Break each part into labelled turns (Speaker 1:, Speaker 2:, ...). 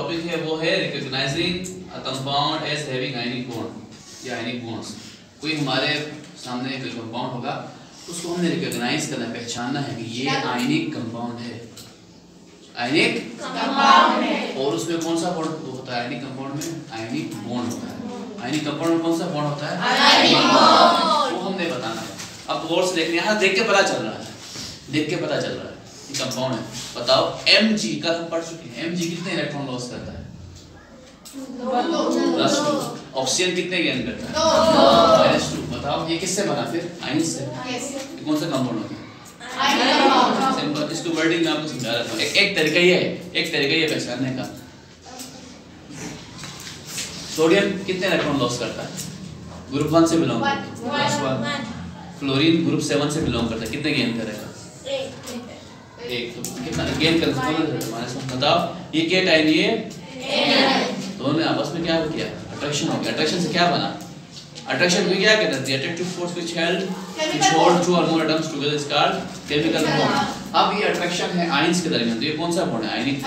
Speaker 1: Topic है वो है recognising a compound as having ionic bond या आयनिक बॉन्ड्स। कोई हमारे सामने एक कंपाउंड होगा, उसको हमने रिकॉग्नाइज करना, पहचानना है कि ये आयनिक कंपाउंड है, आयनिक कंपाउंड है। और उसमें कौन सा बॉन्ड होता है? आयनिक कंपाउंड में आयनिक बॉन्ड होता है। आयनिक कंपाउंड में कौन सा बॉन्ड होता है? Ionic bond. वो हमने बताना है। अब गौर से देखने, यहाँ देख के पता चल रहा है, देख के पता चल रहा है ये कंपाउंड है। बताओ Mg का हम पढ़ चुके हैं, Mg कितने इलेक्ट्रॉन लॉस करता है? +2। ऑक्सीजन कितने गेन करता है? -2। बताओ ये किससे बना फिर? आयन से। ये कौन सा कंपाउंड होता है? सिंपल। इसको वर्डिंग में आपको समझा रहा हूं। एक तरीका ये है, एक तरीका ये पहचानने का। सोडियम कितने इलेक्ट्रॉन लॉस करता है? ग्रुप 1 से बिलोंग करता है, +1। फ्लोरीन ग्रुप 7 से बिलोंग करता है, कितने गेन करेगा? 1। तो कितना गेन कर सकते? बताओ ये क्या टाइम, ये दोनों ने आपस में क्या किया? अट्रैक्शन हो गया। अट्रैक्शन से क्या बना? अट्रैक्शन में क्या कहते हैं? The attractive force which hold two or more atoms together is called chemical bond। अब ये अट्रैक्शन है आयंस के दरमियान, तो ये कौन सा बॉन्ड है? Ionic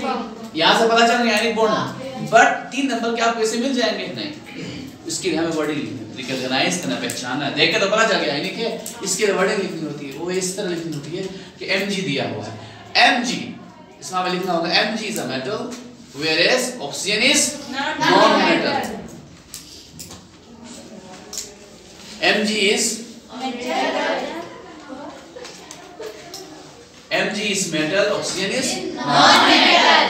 Speaker 1: bond. यहाँ से पता चल गया आयनिक बॉन्ड है। बट 3 नंबर के आपको ऐसे मिल जाएंगे नहीं, इसके लिए हमें वर्डिंग लिखनी है, रिकॉग्नाइज करना, पहचानना है। देख के तो पता चल गया आयनिक है, इसके लिए वर्डिंग लिखनी होती है। वो इस तरह लिखनी होती है कि Mg दिया हुआ है, Mg इसमें हमें लिखना होगा Mg is a metal whereas oxygen is non-metal। Mg is metal, oxygen is non-metal।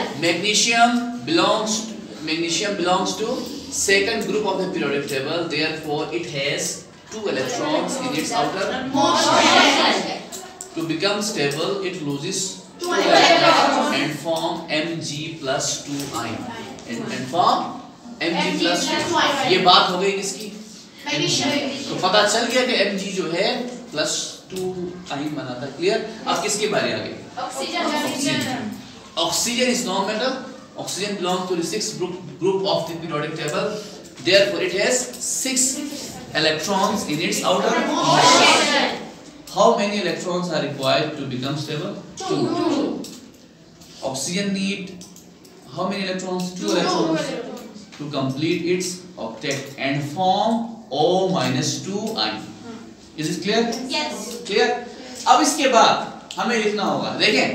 Speaker 1: Magnesium belongs to second group of the periodic table, therefore it has 2 electrons in its outermost shell। To become stable, it loses 2 electrons and form Mg+2 ion and form Mg+2। ये बात हो गई किसकी? तो पता चल गया कि Mg जो है +2 आयन बनाता है। क्लियर? अब किसकी बारी आ गई? Oxygen. Oxygen is non metal. Oxygen belongs to the 6th group of the periodic table, therefore it has 6 electrons in its outermost shell। How many electrons are required to become stable? 2। Oxygen need how many electrons? 2 electrons to complete its octet and form O-2 ion। Is it clear?
Speaker 2: Yes।
Speaker 1: Clear? अब इसके बाद हमें लिखना होगा, देखें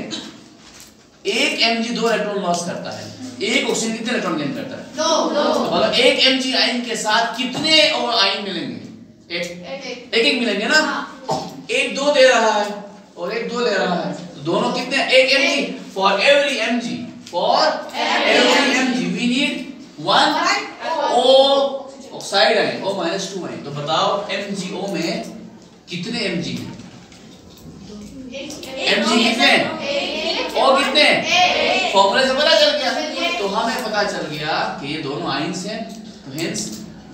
Speaker 1: एक Mg 2 electron loss करता है, एक ऑक्सीजन कितने इलेक्ट्रॉन गेन करता है? 2। मतलब एक Mg आयन के साथ कितने और आयन मिलेंगे? एक मिलेंगे ना। एक 2 दे रहा है और एक 2 ले रहा है, तो दोनों कितने? एक Mg। For every Mg we need 1 O oxide ion, O-2 ion. तो बताओ MgO में कितने Mg हैं? Mg कितने? O कितने? फॉर्मूले से पता चल गया। तो हमें पता चल गया कि ये दोनों आयन्स हैं, तो hence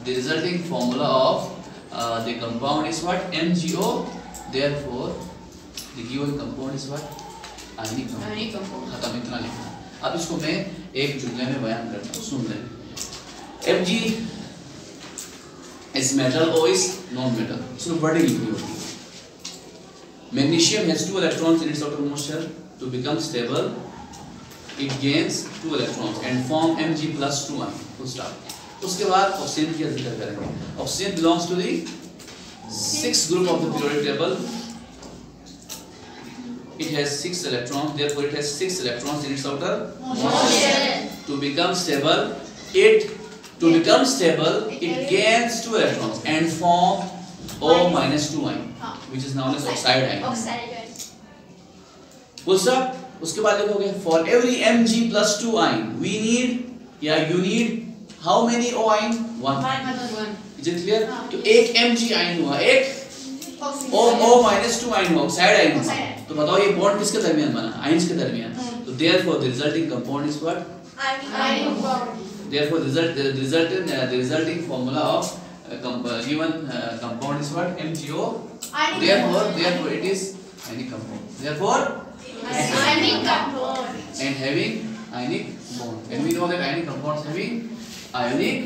Speaker 1: the resulting formula of the compound is what? MgO। therefore the given compound is what? Ionic compound. खत्म, इतना लिखना। अब इसको मैं एक जुमले में बयान करता हूँ, सुन लें। Mg is metal, O is non-metal। इसको वर्डिंग लिखनी होती है। Magnesium has 2 electrons in its outermost shell. To become stable, it gains 2 electrons and form Mg+2 ion। Full stop। उसके बाद ऑक्सीजन की जिक्र करेंगे। Oxygen belongs to the 6th group of the periodic table। It has 6 electrons, therefore it has 6 electrons in its outermost shell। To become stable, it gains 2 electrons and form O-2 ion, which is known as oxide ion। Full stop। उसके बाद लिखोगे for every Mg+2 ion we need या you need how many O ion? 1। Is it clear? तो एक Mg ion हुआ, एक O-2 ion हुआ, oxide ion हुआ। तो बताओ ये बॉन्ड किसके दरमियान बना? आयन्स के दरमियान। तो therefore the resulting compound is what? Ionic bond। Therefore the resulting formula of given compound is what? MgO। Therefore it is ionic compound। Therefore ionic compound and having ionic bond, and we know that ionic compounds having ionic